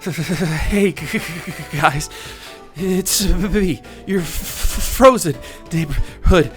Hey, guys, it's me, your frozen neighborhood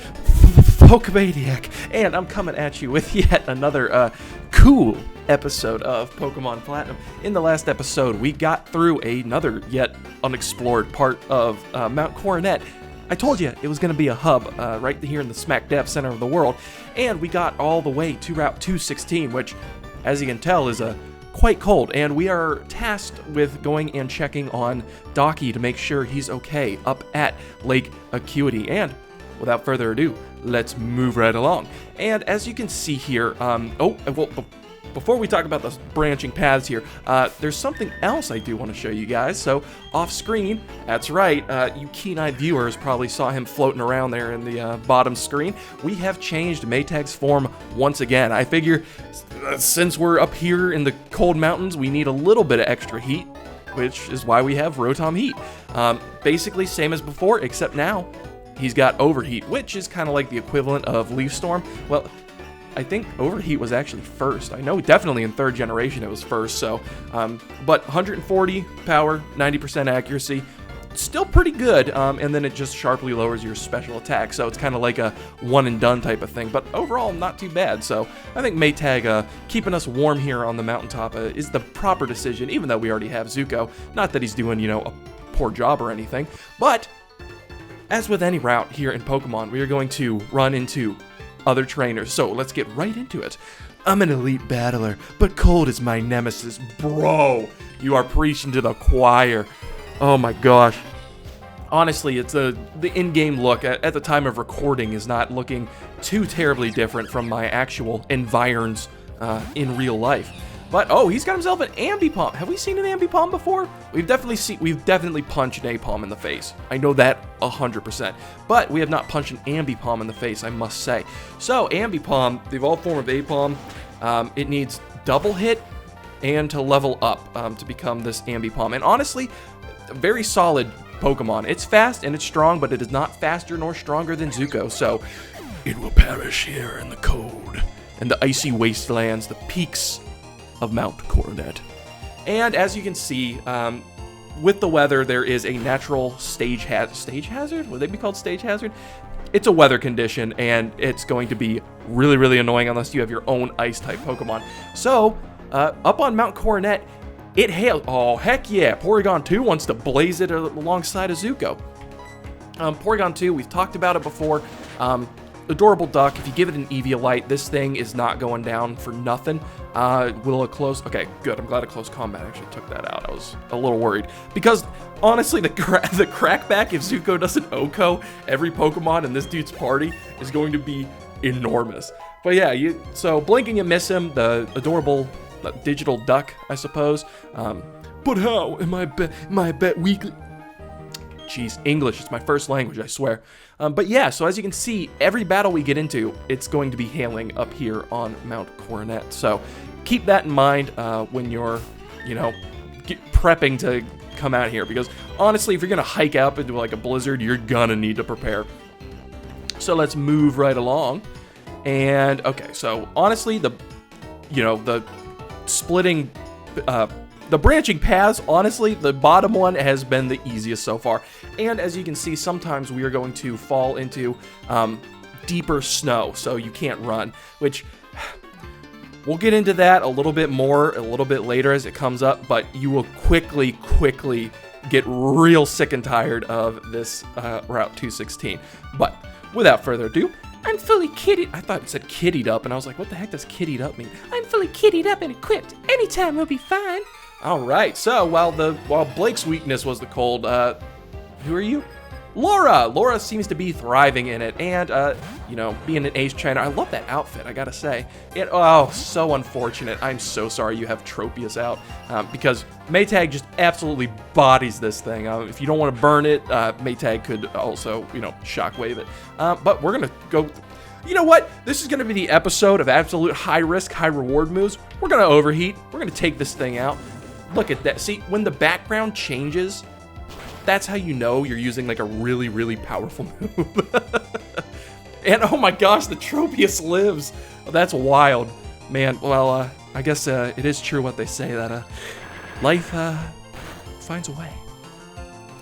Pokemaniac, and I'm coming at you with yet another cool episode of Pokemon Platinum. In the last episode, we got through another yet unexplored part of Mount Coronet. I told you it was going to be a hub right here in the smack dab center of the world, and we got all the way to Route 216, which, as you can tell, is quite cold, and we are tasked with going and checking on Docky to make sure he's okay up at Lake Acuity. And without further ado, let's move right along. And as you can see here, before we talk about the branching paths here, there's something else I do want to show you guys. So off screen, that's right, you keen-eyed viewers probably saw him floating around there in the bottom screen. We have changed Maytag's form once again. I figure since we're up here in the cold mountains, we need a little bit of extra heat, which is why we have Rotom Heat. Basically same as before, except now he's got Overheat, which is kind of like the equivalent of Leaf Storm. Well, I think Overheat was actually first. I know definitely in third generation it was first, so, but 140 power, 90% accuracy, still pretty good, and then it just sharply lowers your special attack, so it's kind of like a one and done type of thing, but overall not too bad. So I think Maytag keeping us warm here on the mountaintop is the proper decision, even though we already have Zuko. Not that he's doing, a poor job or anything, but as with any route here in Pokemon, we are going to run into other trainers, so let's get right into it. I'm an elite battler, but cold is my nemesis. Bro, you are preaching to the choir. Oh my gosh. Honestly, it's the in-game look at the time of recording is not looking too terribly different from my actual environs in real life. But oh, he's got himself an Ambipom. Have we seen an Ambipom before? We've definitely punched an Apom in the face. I know that 100%. But we have not punched an Ambipom in the face, I must say. So Ambipom, the evolved form of Apom, it needs double hit and to level up to become this Ambipom. And honestly, a very solid Pokemon. It's fast and it's strong, but it is not faster nor stronger than Zuko. So it will perish here in the cold and the icy wastelands, the peaks of Mount Coronet. And as you can see, with the weather, there is a natural stage hazard? Would they be called stage hazard? It's a weather condition, and it's going to be really, really annoying unless you have your own ice-type Pokemon. So, up on Mount Coronet, it hails. Oh, heck yeah! Porygon 2 wants to blaze it alongside of Zuko. Porygon 2, we've talked about it before. Adorable duck. If you give it an Eviolite, this thing is not going down for nothing. Will a close... Okay, good. I'm glad a close combat actually took that out. I was a little worried. Because, honestly, the crackback if Zuko doesn't OHKO every Pokemon in this dude's party is going to be enormous. But yeah, so blinking and miss him, the adorable digital duck, I suppose. But how am I bet weakly... Jeez, English is my first language, I swear. But yeah, so as you can see, every battle we get into, it's going to be hailing up here on Mount Coronet. So keep that in mind when you're, prepping to come out here. Because honestly, if you're going to hike up into like a blizzard, you're going to need to prepare. So let's move right along. And okay, so honestly, the splitting... the branching paths, honestly, the bottom one has been the easiest so far. And as you can see, sometimes we are going to fall into deeper snow, so you can't run, which we'll get into that a little bit later as it comes up, but you will quickly get real sick and tired of this Route 216. But without further ado, I'm fully kitted. I thought it said kittied up, and I was like, what the heck does kittied up mean? I'm fully kittied up and equipped. Anytime will be fine. All right, so while Blake's weakness was the cold, who are you? Laura! Laura seems to be thriving in it, and, being an ace trainer, I love that outfit, I gotta say. So unfortunate. I'm so sorry you have Tropius out, because Maytag just absolutely bodies this thing. If you don't want to burn it, Maytag could also, shockwave it. But we're gonna go... You know what? This is going to be the episode of absolute high-risk, high-reward moves. We're going to overheat. We're going to take this thing out. Look at that. See, when the background changes, that's how you know you're using like a really, really powerful move. And oh my gosh, the Tropius lives. Oh, that's wild. Man, well, I guess it is true what they say, that life finds a way.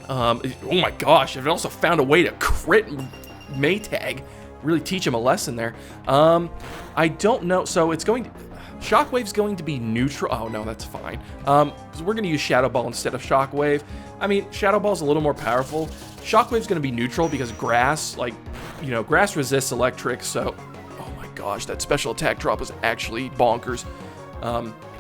Oh my gosh, it also found a way to crit Maytag. Really teach him a lesson there. I don't know. So it's going to... Shockwave's going to be neutral. Oh, no, that's fine. So we're going to use Shadow Ball instead of Shockwave. I mean, Shadow Ball's a little more powerful. Shockwave's going to be neutral because grass, like, you know, grass resists electric. So, oh my gosh, that special attack drop was actually bonkers.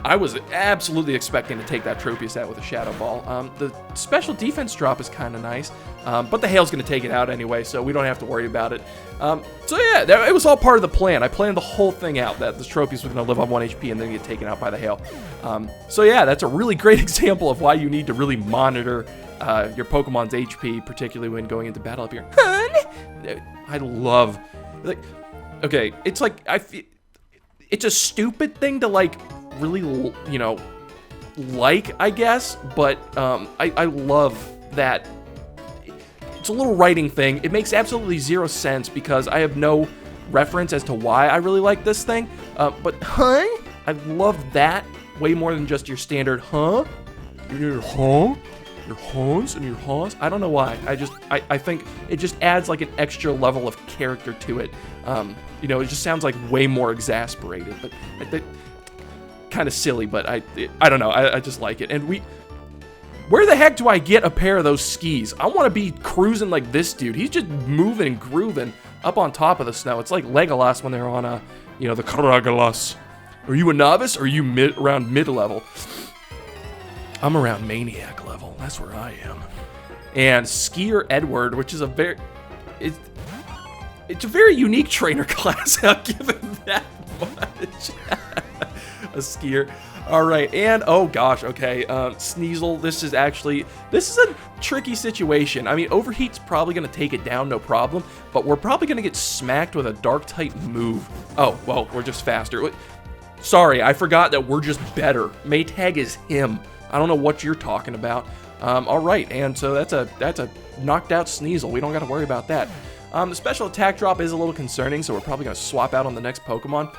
I was absolutely expecting to take that Tropius out with a Shadow Ball. The special defense drop is kind of nice, but the Hail's going to take it out anyway, so we don't have to worry about it. So yeah, it was all part of the plan. I planned the whole thing out, that this Tropius was going to live on 1 HP and then get taken out by the Hail. So yeah, that's a really great example of why you need to really monitor your Pokemon's HP, particularly when going into battle up here. I love, like, okay, it's like, it's a stupid thing to, like, really, you know, like, I guess, but I love that. It's a little writing thing. It makes absolutely zero sense because I have no reference as to why I really like this thing, but I love that way more than just your standard your huns and your haws. I don't know why. I think it just adds like an extra level of character to it. You know, it just sounds like way more exasperated, but kind of silly, but I don't know. I just like it. And where the heck do I get a pair of those skis? I want to be cruising like this dude. He's just moving and grooving up on top of the snow. It's like Legolas when they're on you know, the Karagalas. Are you a novice or are you around mid-level? I'm around Maniac level. That's where I am. And Skier Edward, which is it's a very unique trainer class. I'll give him that much. A Skier. All right, and oh gosh, okay, Sneasel, this is a tricky situation. I mean, Overheat's probably going to take it down, no problem, but we're probably going to get smacked with a Dark-type move. Oh, well, we're just faster. Sorry, I forgot that we're just better. Maytag is him. I don't know what you're talking about. All right, and so that's a knocked out Sneasel. We don't got to worry about that. The special attack drop is a little concerning, so we're probably going to swap out on the next Pokemon.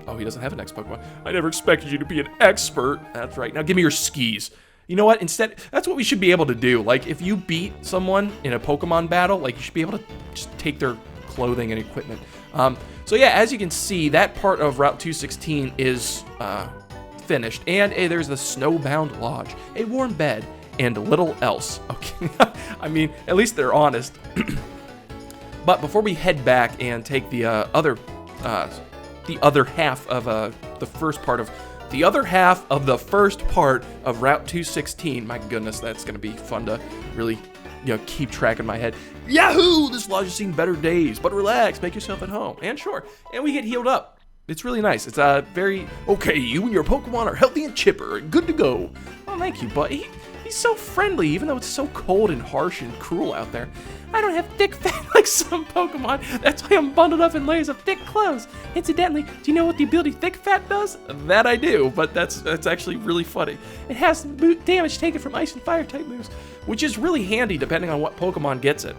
Oh, he doesn't have a next Pokemon. I never expected you to be an expert. That's right. Now give me your skis. You know what? Instead, that's what we should be able to do. Like, if you beat someone in a Pokemon battle, like, you should be able to just take their clothing and equipment. So yeah, as you can see, that part of Route 216 is finished. And there's the Snowbound Lodge, a warm bed, and little else. Okay. I mean, at least they're honest. But before we head back and take the other half of the first part of Route 216. My goodness, that's gonna be fun to really, you know, keep track in my head. Yahoo! This lodge has seen better days, but relax, make yourself at home. And sure, and we get healed up. It's really nice. It's very okay. You and your Pokemon are healthy and chipper and good to go. Oh, thank you, buddy. He's so friendly, even though it's so cold and harsh and cruel out there. I don't have thick fat like some Pokemon. That's why I'm bundled up in layers of thick clothes. Incidentally, do you know what the ability thick fat does? That I do, but that's actually really funny. It has damage taken from ice and fire type moves, which is really handy depending on what Pokemon gets it.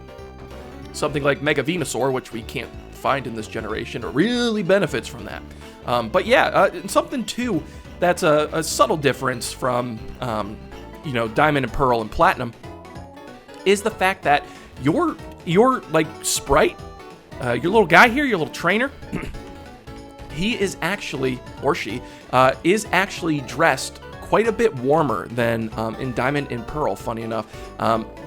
Something like Mega Venusaur, which we can't find in this generation, really benefits from that. But yeah, something too that's a subtle difference from you know, Diamond and Pearl and Platinum is the fact that your like sprite, your little guy here, your little trainer, he is actually, or she, is actually dressed quite a bit warmer than in Diamond and Pearl, funny enough,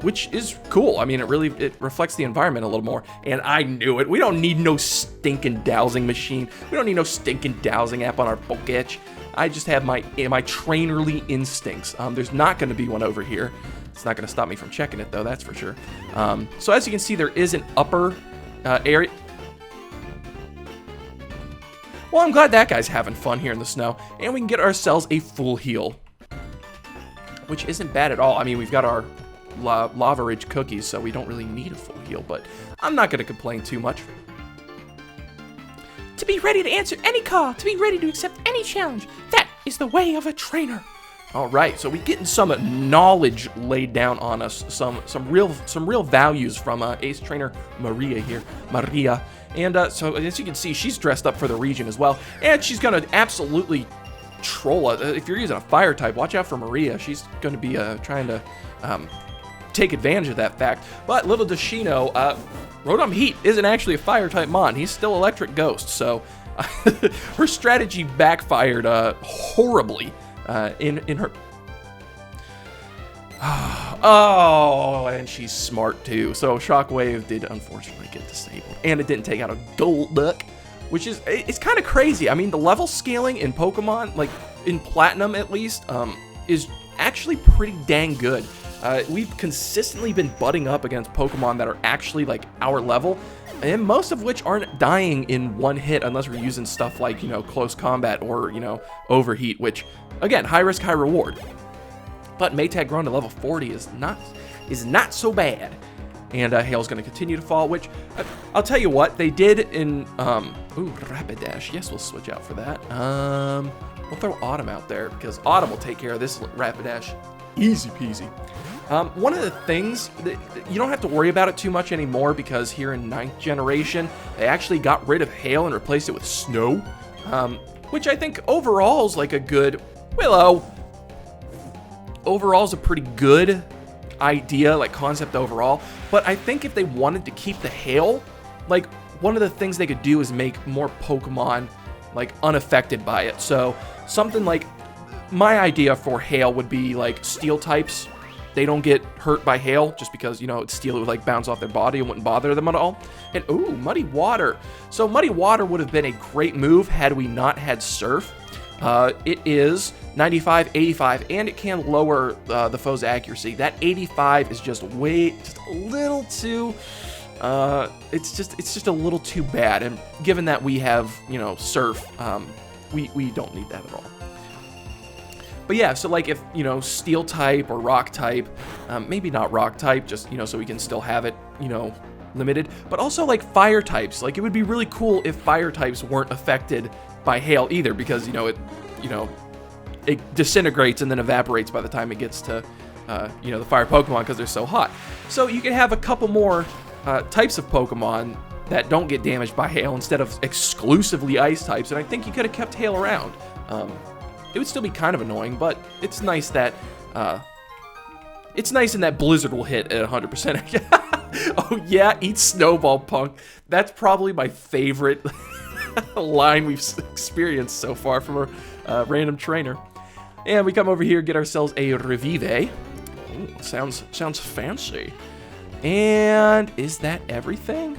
which is cool. I mean, it reflects the environment a little more, and I knew it. We don't need no stinking dowsing machine. We don't need no stinking dowsing app on our Pokédex. I just have my trainerly instincts. There's not going to be one over here. It's not going to stop me from checking it, though, that's for sure. So as you can see, there is an upper area. Well, I'm glad that guy's having fun here in the snow. And we can get ourselves a full heal, which isn't bad at all. I mean, we've got our Lava Ridge cookies, so we don't really need a full heal, but I'm not going to complain too much. To be ready to answer any call, to be ready to accept any challenge. That is the way of a trainer. All right, so we're getting some knowledge laid down on us, some real values from Ace Trainer Maria here, And so as you can see, she's dressed up for the region as well, and she's gonna absolutely troll. If you're using a fire type, watch out for Maria. She's going to be trying to take advantage of that fact. But little does she know, Rotom Heat isn't actually a fire type mon. He's still Electric Ghost. So her strategy backfired horribly in her. Oh, and she's smart too. So Shockwave did unfortunately get disabled, and it didn't take out a Golduck, which is, it's kind of crazy. I mean, the level scaling in Pokemon, like in Platinum at least, is actually pretty dang good. We've consistently been butting up against Pokemon that are actually like our level, and most of which aren't dying in one hit unless we're using stuff like, you know, close combat or, you know, overheat, which again, high risk, high reward. But Maytag grown to level 40 is not so bad. And Hail's going to continue to fall, which I'll tell you what, they did in, ooh, Rapidash. Yes, we'll switch out for that. We'll throw Autumn out there because Autumn will take care of this Rapidash. Easy peasy. One of the things that you don't have to worry about it too much anymore because here in 9th generation, they actually got rid of Hail and replaced it with Snow, which I think overall is like a good, Willow. Overall is a pretty good idea, like concept overall, but I think if they wanted to keep the Hail, like one of the things they could do is make more Pokemon like unaffected by it. So something like, my idea for Hail would be like Steel types. They don't get hurt by Hail just because, you know, it's Steel, it would like bounce off their body and wouldn't bother them at all. And ooh, Muddy Water. So Muddy Water would have been a great move had we not had Surf. It is 95, 85, and it can lower the foe's accuracy. That 85 is just a little too, it's just a little too bad. And given that we have, you know, Surf, we don't need that at all. But yeah, so like if, you know, Steel type or Rock type, maybe not Rock type, just, you know, so we can still have it, you know, limited. But also like Fire types, like it would be really cool if Fire types weren't affected by Hail either, because, you know, it disintegrates and then evaporates by the time it gets to, you know, the fire Pokemon because they're so hot. So you can have a couple more types of Pokemon that don't get damaged by Hail instead of exclusively Ice types, and I think you could have kept Hail around. It would still be kind of annoying, but it's nice that, it's nice in that Blizzard will hit at 100%. Oh yeah, eat Snowball, punk. That's probably my favorite line we've experienced so far from a random trainer. And we come over here, get ourselves a Revive. Ooh, sounds fancy. And is that everything?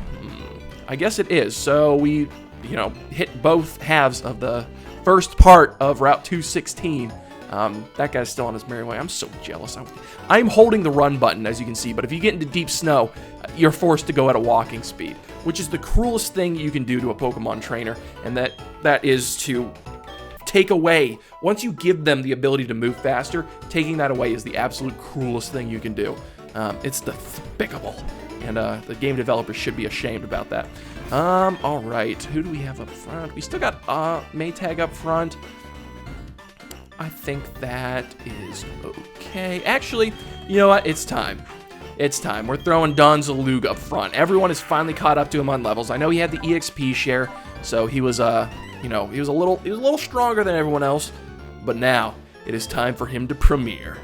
I guess it is. So we, you know, hit both halves of the first part of Route 216. That guy's still on his merry way. I'm so jealous. I'm holding the run button, as you can see, but if you get into deep snow, you're forced to go at a walking speed, which is the cruelest thing you can do to a Pokemon trainer, and that is to take away, once you give them the ability to move faster, taking that away is the absolute cruelest thing you can do. It's despicable, and the game developers should be ashamed about that. All right, who do we have up front? We still got Maytag up front. I think that is okay. Actually, you know what? It's time. It's time. We're throwing Donzalug up front. Everyone is finally caught up to him on levels. I know he had the EXP share, so he was you know, he was a little stronger than everyone else. But now it is time for him to premiere.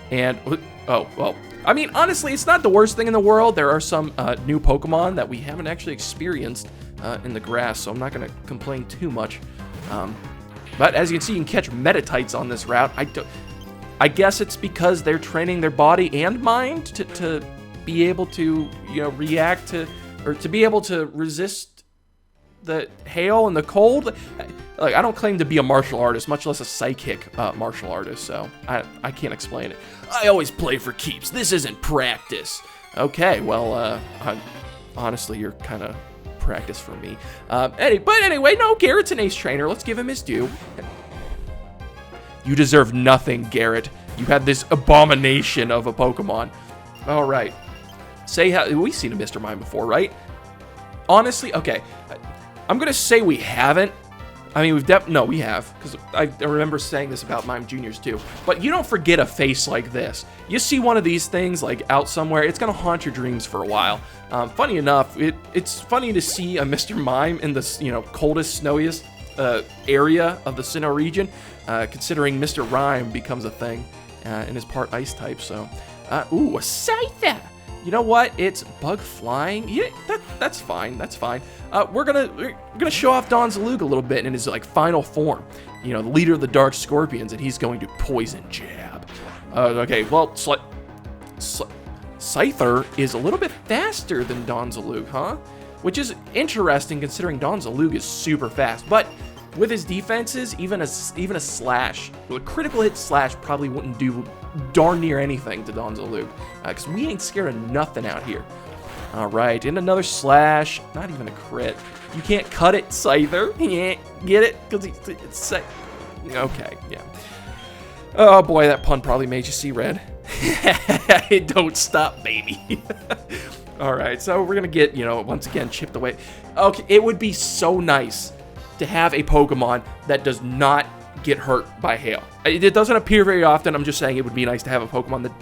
And oh well, I mean, honestly, it's not the worst thing in the world. There are some new Pokemon that we haven't actually experienced in the grass, so I'm not gonna complain too much. But as you can see, you can catch Metatites on this route. I guess it's because they're training their body and mind to be able to, you know, react to, or to be able to resist the hail and the cold. Like, I don't claim to be a martial artist, much less a psychic martial artist, so I can't explain it. I always play for keeps. This isn't practice. Okay, well, honestly, you're kind of practice for me. But anyway, no, Garrett's an ace trainer. Let's give him his due. You deserve nothing, Garrett. You had this abomination of a Pokemon. All right. Say how we've seen a Mr. Mime before, right? Honestly, okay. I'm gonna say we haven't. I mean, we have, because I remember saying this about Mime Juniors too. But you don't forget a face like this. You see one of these things like out somewhere, it's gonna haunt your dreams for a while. Funny enough, it's funny to see a Mr. Mime in the, you know, coldest, snowiest area of the Sinnoh region, considering Mr. Rhyme becomes a thing and is part ice type. So, ooh, a Scyther. You know what? It's bug flying. Yeah, that's fine. That's fine. We're gonna show off Don Zalug a little bit in his like final form. You know, the leader of the Dark Scorpions, and he's going to poison jab. Okay, well, Scyther is a little bit faster than Don Zalug, huh? Which is interesting considering Don Zalug is super fast, but with his defenses, even a slash, a critical hit slash probably wouldn't do darn near anything to Don Zalug, because we ain't scared of nothing out here. All right, and another slash, not even a crit. You can't cut it, Scyther. Yeah, get it? Because it's okay, yeah. Oh boy, that pun probably made you see red. Don't stop, baby. All right, so we're gonna get, once again, chipped away. Okay, it would be so nice to have a Pokemon that does not get hurt by hail. It doesn't appear very often. I'm just saying it would be nice to have a Pokemon that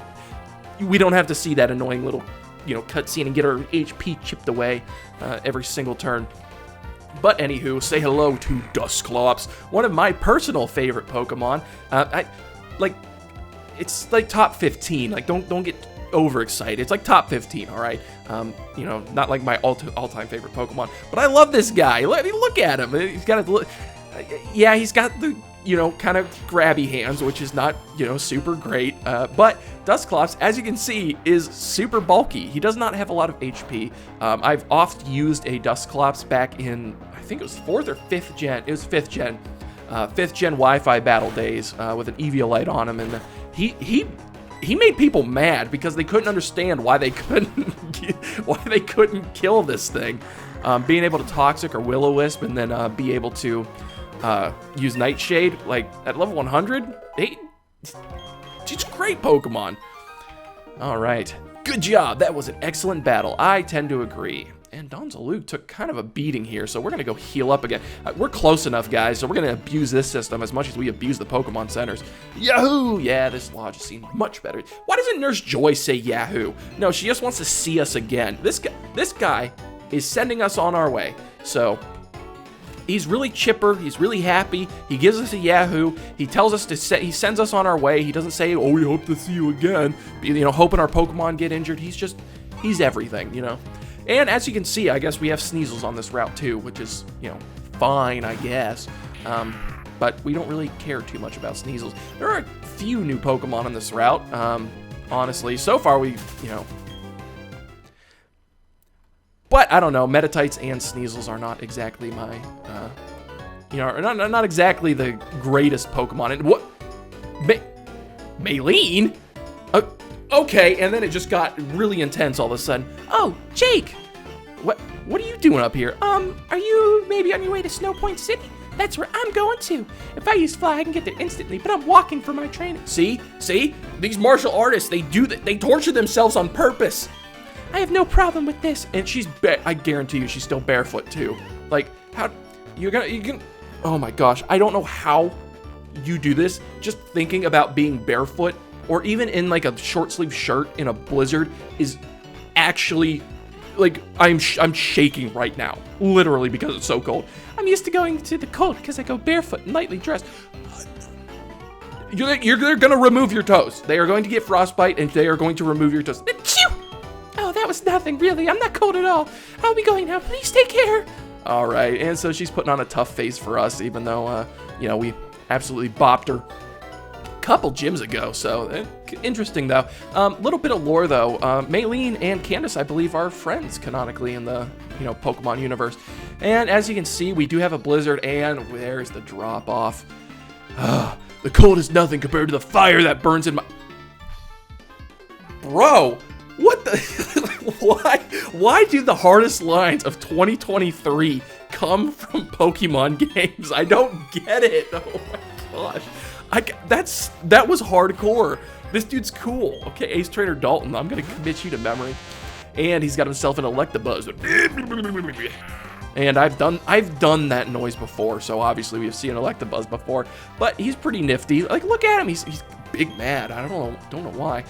we don't have to see that annoying little, cutscene and get our HP chipped away every single turn. But anywho, say hello to Dusclops, one of my personal favorite Pokemon. It's like top 15. Like, don't get overexcited. It's like top 15, all right? Not like my all-time favorite Pokemon, but I love this guy. Look at him. He's got he's got the, kind of grabby hands, which is not, super great. But Dusclops, as you can see, is super bulky. He does not have a lot of HP. I've oft used a Dusclops back in, I think it was 4th or 5th gen. It was 5th gen. 5th gen Wi-Fi battle days with an Eviolite on him, and he made people mad because they couldn't understand why they couldn't kill this thing. Being able to Toxic or Will-O-Wisp and then be able to use Nightshade like at level 100, it's a great Pokemon. All right, good job. That was an excellent battle. I tend to agree. And Don Zalug took kind of a beating here, so we're going to go heal up again. We're close enough, guys, so we're going to abuse this system as much as we abuse the Pokemon centers. Yahoo! Yeah, this lodge has seen much better. Why doesn't Nurse Joy say Yahoo? No, she just wants to see us again. This guy is sending us on our way. So he's really chipper. He's really happy. He gives us a Yahoo. He tells us he sends us on our way. He doesn't say, oh, we hope to see you again. Hoping our Pokemon get injured. He's everything, And as you can see, I guess we have Sneasels on this route too, which is, fine, I guess. But we don't really care too much about Sneasels. There are a few new Pokemon on this route, honestly. So far, But, I don't know, Metatites and Sneasels are not exactly my, not exactly the greatest Pokemon. And what? Maylene? Okay, and then it just got really intense all of a sudden. Oh, Jake! What are you doing up here? Are you maybe on your way to Snowpoint City? That's where I'm going to. If I use Fly, I can get there instantly, but I'm walking for my training. See? These martial artists, they do that. They torture themselves on purpose. I have no problem with this. And I guarantee you, she's still barefoot too. Like, how, you can, oh my gosh, I don't know how you do this. Just thinking about being barefoot, or even in like a short sleeve shirt in a blizzard, is actually, like, I'm shaking right now, literally, because it's so cold. I'm used to going to the cold because I go barefoot and lightly dressed. You're gonna remove your toes. They are going to get frostbite, and they are going to remove your toes. Oh, that was nothing, really. I'm not cold at all. I'll be going now. Please take care. All right, and so she's putting on a tough face for us, even though, we absolutely bopped her a couple gyms ago. So interesting, though. Little bit of lore, though. Maylene and Candace, I believe, are friends canonically in the, Pokemon universe. And as you can see, we do have a blizzard, and there's the drop off. The cold is nothing compared to the fire that burns in my... Bro, what the... Why do the hardest lines of 2023 come from Pokemon games? I don't get it. Oh my gosh. That was hardcore. This dude's cool. Okay, Ace Trainer Dalton, I'm gonna commit you to memory. And he's got himself an Electabuzz. And I've done that noise before, so obviously we've seen Electabuzz before. But he's pretty nifty. Like, look at him. He's big mad. I don't know why.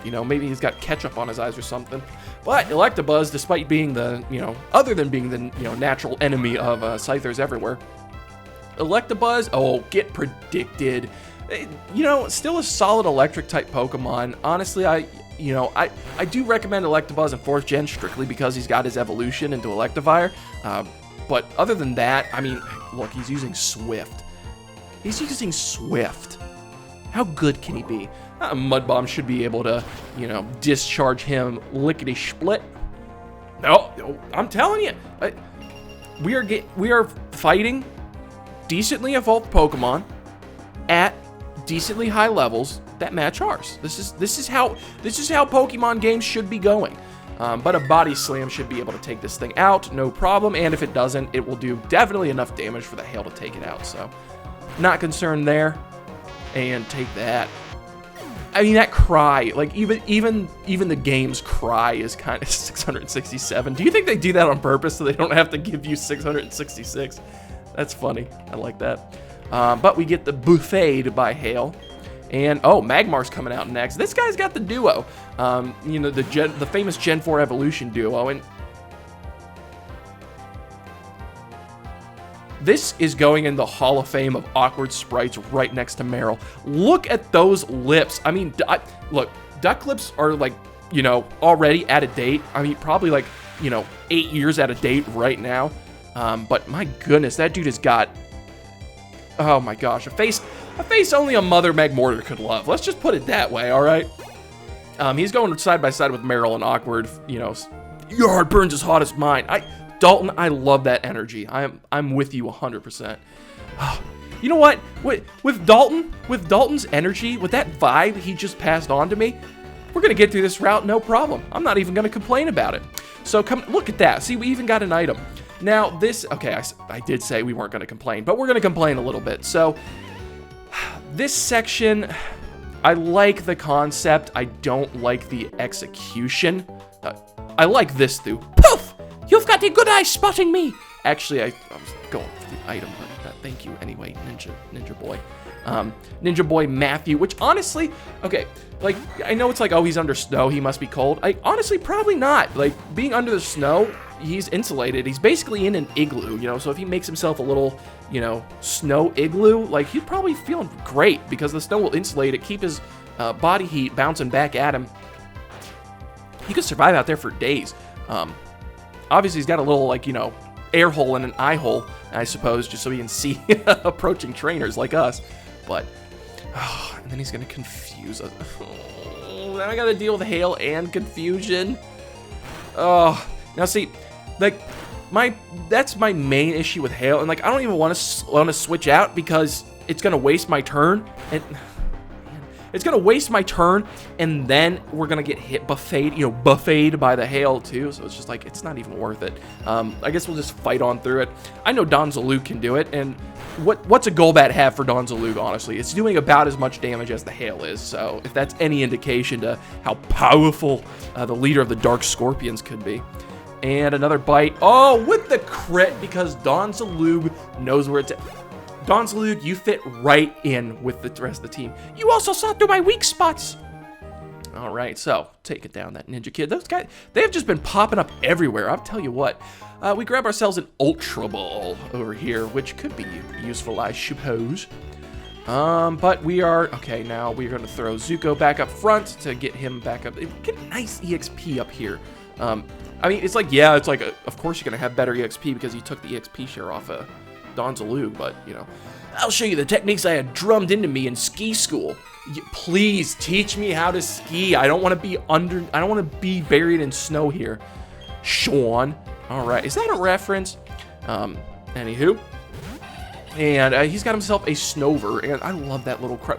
Maybe he's got ketchup on his eyes or something. But Electabuzz, despite being the, other than being the, natural enemy of Scythers everywhere, Electabuzz, oh, get predicted. You know, still a solid electric type Pokemon. Honestly, I do recommend Electabuzz in 4th gen strictly because he's got his evolution into Electivire. But other than that, I mean, look, he's using Swift. He's using Swift. How good can he be? Mud Bomb should be able to, you know, discharge him lickety-split. No, I'm telling you, we are fighting decently evolved Pokemon at decently high levels that match ours. This is how Pokemon games should be going. But a Body Slam should be able to take this thing out, no problem. And if it doesn't, it will do definitely enough damage for the hail to take it out. So, not concerned there. And take that. I mean, that cry, like even the game's cry is kind of 667. Do you think they do that on purpose so they don't have to give you 666? That's funny. I like that. But we get the buffeted by hail. And, oh, Magmar's coming out next. This guy's got the duo. You know, the famous Gen 4 evolution duo. And this is going in the Hall of Fame of awkward sprites right next to Meryl. Look at those lips. I mean, look, duck lips are like, you know, already out of date. I mean, probably like, you know, 8 years out of date right now. But my goodness, that dude has got, oh my gosh, a face only a Mother Magmortar could love. Let's just put it that way, all right? He's going side by side with Meryl and awkward, you know, your heart burns as hot as mine. Dalton, I love that energy. I'm with you 100%. You know what? With Dalton's energy, with that vibe he just passed on to me, we're gonna get through this route no problem. I'm not even gonna complain about it. So come look at that. See, we even got an item. Now this, okay, I did say we weren't gonna complain, but we're gonna complain a little bit. So this section, I like the concept. I don't like the execution. I like this though. Poof! You've got a good eye spotting me. Actually, I was going for the item, but thank you anyway, Ninja Boy. Ninja Boy Matthew, which honestly, okay, like, I know it's like, oh, he's under snow, he must be cold. Honestly, probably not. Like, being under the snow, he's insulated. He's basically in an igloo, you know, so if he makes himself a little, you know, snow igloo, like, he's probably feeling great because the snow will insulate it, keep his body heat bouncing back at him. He could survive out there for days. Obviously, he's got a little, like, you know, air hole and an eye hole, I suppose, just so he can see approaching trainers like us. But, oh, and then he's going to confuse us. Oh, then I got to deal with hail and confusion. Oh, now see, like, that's my main issue with hail. And, like, I don't even want to switch out because it's going to waste my turn. And it's going to waste my turn, and then we're going to get hit, buffeted by the hail, too. So it's just like, it's not even worth it. I guess we'll just fight on through it. I know Donzalug can do it, and what's a Golbat have for Donzalug, honestly? It's doing about as much damage as the hail is, so if that's any indication to how powerful the leader of the Dark Scorpions could be. And another bite. Oh, with the crit, because Donzalug knows where it's at. Donzalug, you fit right in with the rest of the team. You also saw through my weak spots. All right, so take it down, that ninja kid. Those guys, they have just been popping up everywhere. I'll tell you what. We grab ourselves an Ultra Ball over here, which could be useful, I suppose. But we are, okay, now we're going to throw Zuko back up front to get him back up. Get a nice EXP up here. I mean, it's like, yeah, it's like, of course you're going to have better EXP because you took the EXP share off of Donzalug, but, you know, I'll show you the techniques I had drummed into me in ski school. Please teach me how to ski. I don't want to be buried in snow here. Sean. All right, is that a reference? Anywho. And he's got himself a Snover, and I love that little cry.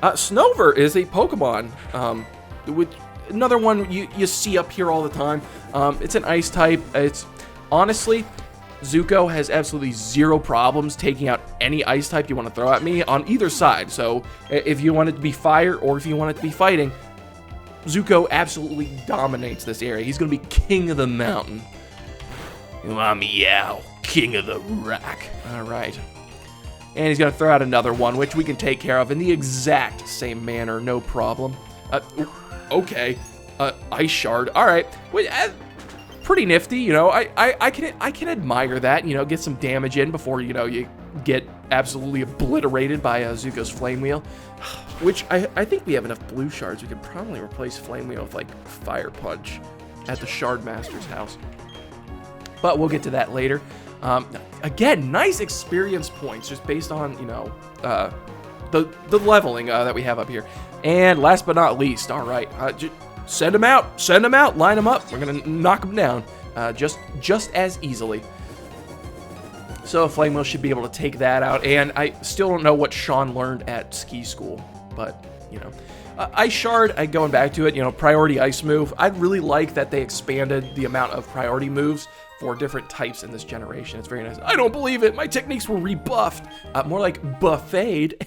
Snover is a Pokemon, with another one you see up here all the time. It's an ice type. It's honestly, Zuko has absolutely zero problems taking out any ice type you want to throw at me on either side. So if you want it to be fire or if you want it to be fighting, Zuko absolutely dominates this area. He's going to be king of the mountain. Meow, king of the rock. All right. And he's going to throw out another one, which we can take care of in the exact same manner. No problem. Okay. Ice Shard. All right. Pretty nifty, you know. I can admire that, you know, get some damage in before, you know, you get absolutely obliterated by Zuko's Flame Wheel, which I think we have enough blue shards. We could probably replace Flame Wheel with like Fire Punch at the Shard Master's house. But we'll get to that later. Again, nice experience points just based on, you know, the leveling that we have up here. And last but not least, all right, send them out, line them up. We're gonna knock them down just as easily. So Flame Wheel should be able to take that out. And I still don't know what Sean learned at ski school, but you know. Ice Shard, going back to it, you know, priority ice move. I really like that they expanded the amount of priority moves for different types in this generation. It's very nice. I don't believe it. My techniques were rebuffed. More like buffeted.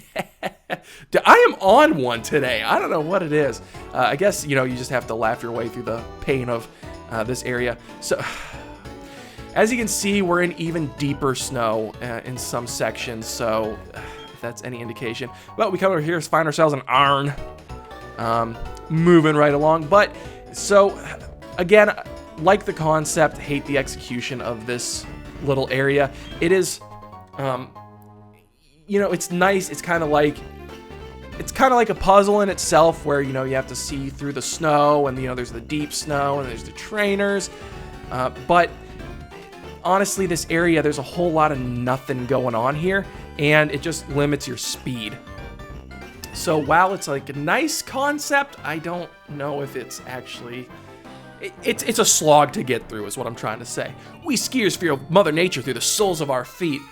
I am on one today. I don't know what it is. I guess, you know, you just have to laugh your way through the pain of this area. So, as you can see, we're in even deeper snow in some sections. So, if that's any indication. But we come over here to find ourselves an Arn. Moving right along. But, so, again, like the concept, hate the execution of this little area. It is, you know, it's nice. It's kind of like a puzzle in itself where, you know, you have to see through the snow and, you know, there's the deep snow and there's the trainers. But honestly, this area, there's a whole lot of nothing going on here and it just limits your speed. So while it's like a nice concept, I don't know if it's actually... It's a slog to get through is what I'm trying to say. We skiers feel Mother Nature through the soles of our feet.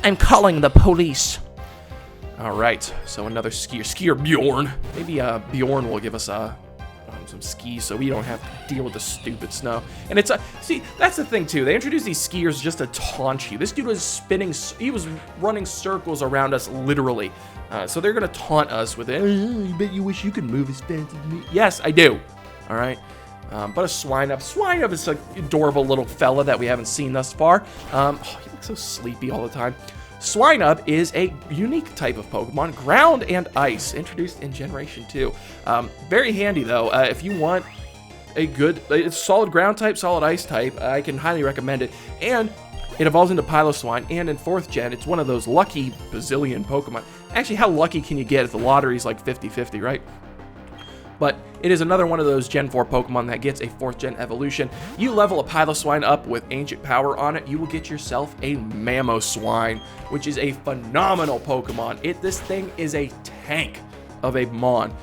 I'm calling the police. Alright, so another skier Bjorn. Maybe Bjorn will give us some skis so we don't have to deal with the stupid snow. And it's see, that's the thing too. They introduced these skiers just to taunt you. This dude was he was running circles around us literally. So they're gonna taunt us with it. I bet you wish you could move as fast as me. Yes, I do. All right. But a Swinub. Swinub is an adorable little fella that we haven't seen thus far. Oh, he looks so sleepy all the time. Swinub is a unique type of Pokemon, ground and ice, introduced in Generation 2. Very handy, though. If you want a good, solid ground type, solid ice type, I can highly recommend it. And it evolves into Piloswine, and in 4th Gen, it's one of those lucky bazillion Pokemon. Actually, how lucky can you get if the lottery's like 50-50, right? But it is another one of those Gen 4 Pokemon that gets a 4th Gen evolution. You level a Piloswine up with Ancient Power on it, you will get yourself a Mamoswine, which is a phenomenal Pokemon. This thing is a tank of a Mon.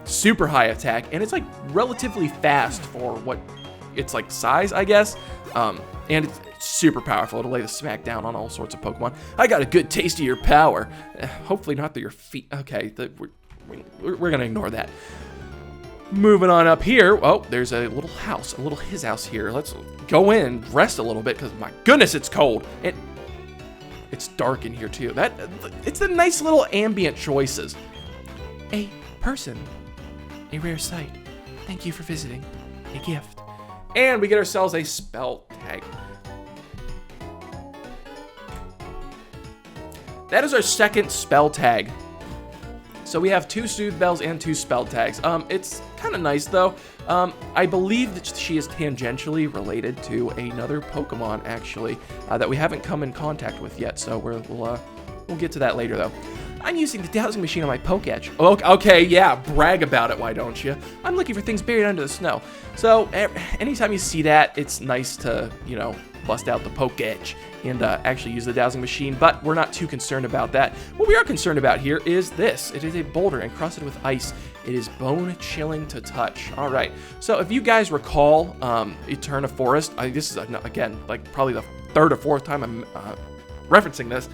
Super high attack, and it's like relatively fast for what it's like size, I guess. And it's super powerful to lay the smack down on all sorts of Pokemon. I got a good taste of your power. Hopefully not through your feet. Okay, we're gonna ignore that. Moving on up here, oh, there's a little house, his house here. Let's go in, rest a little bit, because my goodness, it's cold. It's dark in here too. It's a nice little ambient choices. A person, a rare sight. Thank you for visiting. A gift. And we get ourselves a spell tag. That is our second spell tag. So we have 2 Soothe Bells and 2 spell tags. It's kind of nice though. I believe that she is tangentially related to another Pokemon actually that we haven't come in contact with yet. So we'll get to that later though. I'm using the dowsing machine on my Poketch. Oh, okay, yeah, brag about it, why don't you? I'm looking for things buried under the snow. So anytime you see that, it's nice to, you know, bust out the Poketch and actually use the dowsing machine, but we're not too concerned about that. What we are concerned about here is this. It is a boulder encrusted with ice. It is bone chilling to touch. All right, so if you guys recall Eterna Forest, this is, again, like probably the 3rd or 4th time I'm referencing this.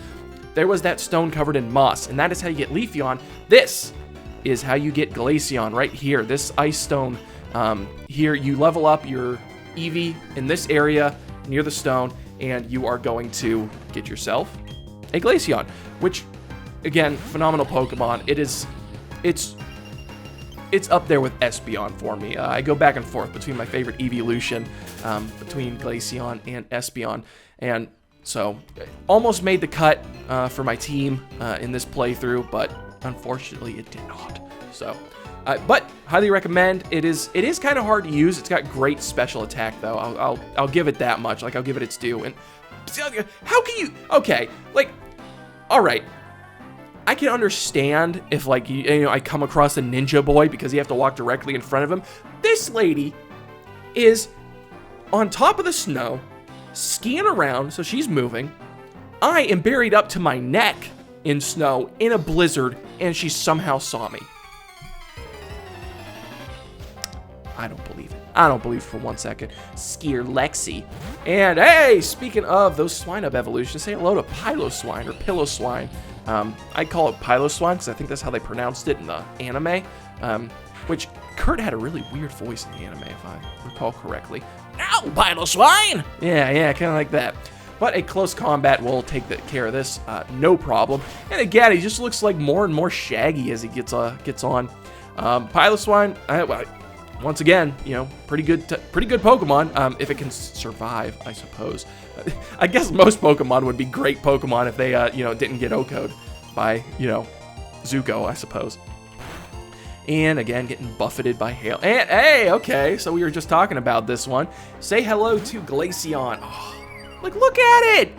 There was that stone covered in moss, and that is how you get Leafeon. This is how you get Glaceon right here. This ice stone here, you level up your Eevee in this area near the stone, and you are going to get yourself a Glaceon, which, again, phenomenal Pokemon. It's up there with Espeon for me. I go back and forth between my favorite evolution, between Glaceon and Espeon, and so almost made the cut for my team in this playthrough, but unfortunately it did not. So, but highly recommend. It is kind of hard to use. It's got great special attack though. I'll give it that much. Like, I'll give it its due. And How can you? Okay, like, all right. I can understand if, like, you know, I come across a ninja boy because you have to walk directly in front of him. This lady is on top of the snow, skiing around, so she's moving. I am buried up to my neck in snow in a blizzard, and she somehow saw me. I don't believe it. I don't believe it for 1 second. Skier Lexi. And hey, speaking of those swine up evolutions, say hello to Piloswine or Piloswine. I call it Piloswine because I think that's how they pronounced it in the anime. Which Kurt had a really weird voice in the anime, if I recall correctly. Ow, Piloswine! Yeah, kind of like that. But a close combat will take care of this, no problem. And again, he just looks like more and more shaggy as he gets on. Piloswine, once again, you know, pretty good Pokemon, if it can survive, I suppose. I guess most Pokemon would be great Pokemon if they, you know, didn't get OHKO'd by, you know, Zuko, I suppose. And again, getting buffeted by hail. And hey, okay, so we were just talking about this one. Say hello to Glaceon. Oh, like, look at it.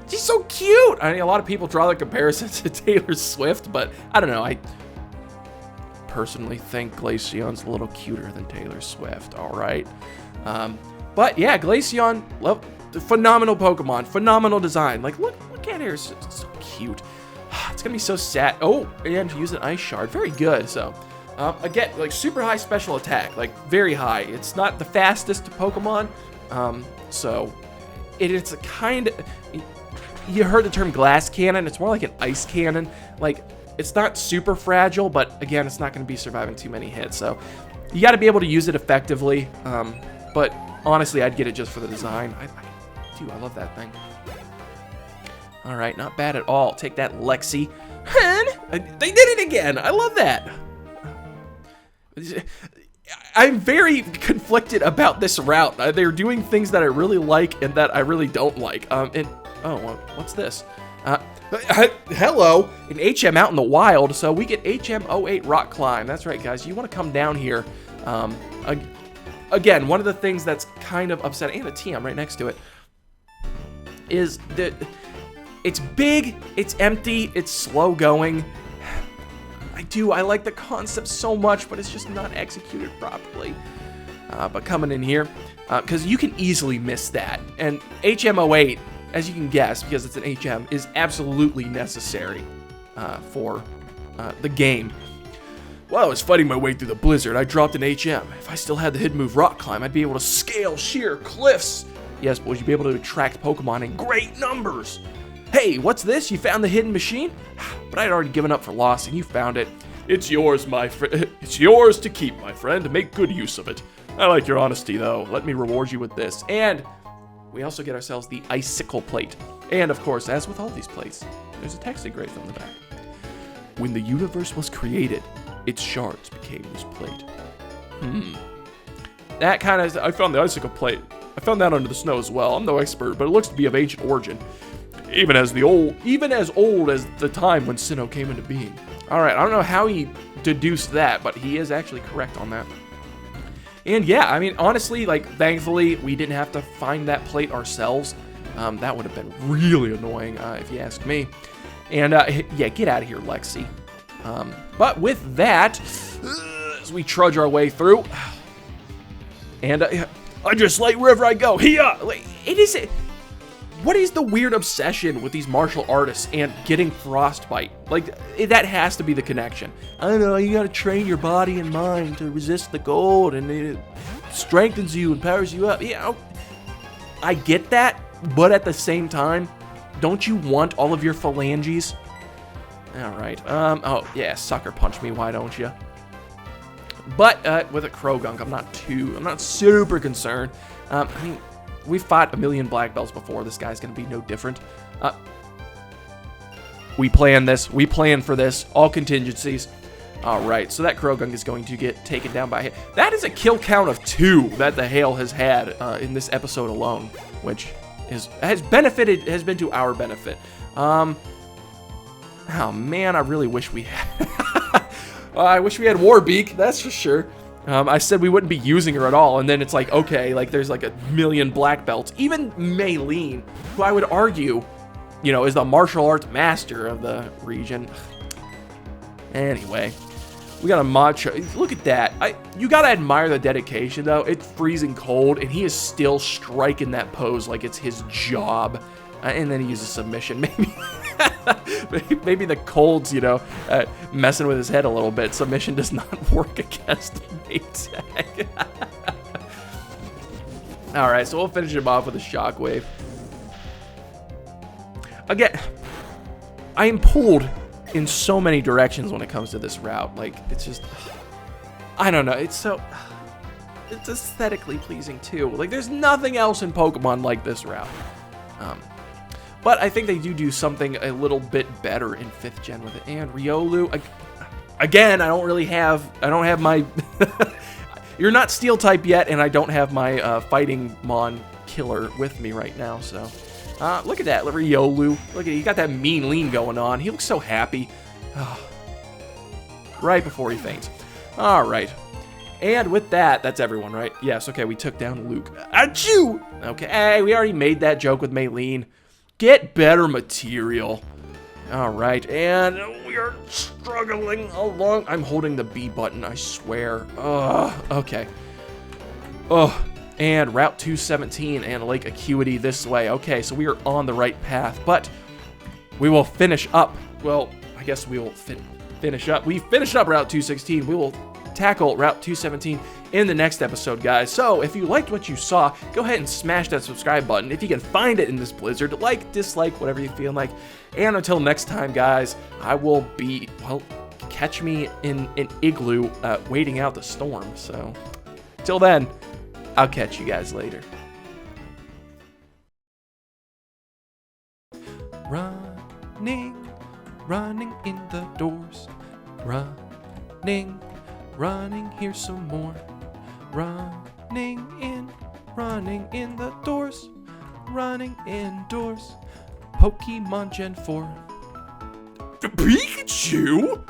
She's so cute. I mean, a lot of people draw the comparison to Taylor Swift, but I don't know. I personally think Glaceon's a little cuter than Taylor Swift, all right? But yeah, Glaceon, phenomenal Pokemon, phenomenal design. Like, look at her, it's so cute. It's gonna be so sad. Oh, and use an Ice Shard, very good. So, again, like super high special attack, like very high. It's not the fastest Pokemon, so it's a kind of, you heard the term glass cannon. It's more like an ice cannon. Like, it's not super fragile, but again, it's not going to be surviving too many hits. So you got to be able to use it effectively. But honestly, I'd get it just for the design. Dude, I love that thing. All right, not bad at all. Take that, Lexi. They did it again. I love that. I'm very conflicted about this route. They're doing things that I really like and that I really don't like. Oh, what's this? Hello, an HM out in the wild, so we get HM08 Rock Climb. That's right, guys. You want to come down here. Again, one of the things that's kind of upsetting, and a TM right next to it, is that it's big, it's empty, it's slow going. I like the concept so much, but it's just not executed properly. But coming in here, because you can easily miss that, and HM08, as you can guess, because it's an HM, is absolutely necessary for the game. While I was fighting my way through the blizzard, I dropped an HM. If I still had the hidden move Rock Climb, I'd be able to scale sheer cliffs. Yes, but would you be able to attract Pokemon in great numbers? Hey, what's this? You found the hidden machine? But I'd already given up for lost, and you found it. It's yours, my friend. It's yours to keep, my friend. Make good use of it. I like your honesty, though. Let me reward you with this. And we also get ourselves the Icicle Plate. And, of course, as with all these plates, there's a text engraved on the back. When the universe was created, its shards became this plate. That kind of... I found the Icicle Plate. I found that under the snow as well. I'm no expert, but it looks to be of ancient origin. Even as old as the time when Sinnoh came into being. Alright, I don't know how he deduced that, but he is actually correct on that. And yeah, I mean, honestly, like, thankfully, we didn't have to find that plate ourselves. That would have been really annoying, if you ask me. And, yeah, get out of here, Lexi. But with that, as we trudge our way through, and I just slay wherever I go. What is the weird obsession with these martial artists and getting frostbite? Like, that has to be the connection. I don't know, you gotta train your body and mind to resist the cold, and it strengthens you and powers you up. Yeah, I get that, but at the same time, don't you want all of your phalanges? Alright, oh, yeah, sucker punch me, why don't you? But, with a Krogunk, I'm not super concerned. I mean, we've fought a million black belts before. This guy's going to be no different. We plan this. We plan for this. All contingencies. All right, so that Krogunk is going to get taken down by hail. That is a kill count of 2 that the hail has had in this episode alone, which has been to our benefit. Oh man, I really wish we had. I wish we had Warbeak, that's for sure. I said we wouldn't be using her at all, and then it's like, okay, like there's like a million black belts. Even Maylene, who I would argue, you know, is the martial arts master of the region. Anyway, we got a matcha. Look at that. You gotta admire the dedication, though. It's freezing cold, and he is still striking that pose like it's his job. And then he uses submission. Maybe the cold's, you know, messing with his head a little bit. Submission does not work against Maytag. All right, so we'll finish him off with a shockwave. Again, I am pulled in so many directions when it comes to this route. Like, it's just, I don't know. It's aesthetically pleasing too. Like, there's nothing else in Pokemon like this route. But I think they do something a little bit better in 5th gen with it. And Riolu, again, I don't have my, you're not Steel type yet, and I don't have my Fighting Mon killer with me right now, so. Look at that, Riolu. Look at it, he got that mean lean going on. He looks so happy. Right before he faints. All right. And with that, that's everyone, right? Yes, okay, we took down Luke. Achoo! Okay, hey, we already made that joke with Maylene. Get better material. All right, and we are struggling along. I'm holding the B button, I swear. Okay. And Route 217 and Lake Acuity this way. Okay, so we are on the right path, but we will finish up. Well, I guess we will finish up. We finished up Route 216. We will tackle Route 217 in the next episode, guys. So if you liked what you saw, go ahead and smash that subscribe button. If you can find it in this blizzard, like, dislike, whatever you feel like. And until next time, guys, I will be, well, catch me in an igloo waiting out the storm. So till then, I'll catch you guys later. Running in the doors. Running, here's some more. Running in the doors. Running indoors. Pokemon Gen 4. Pikachu?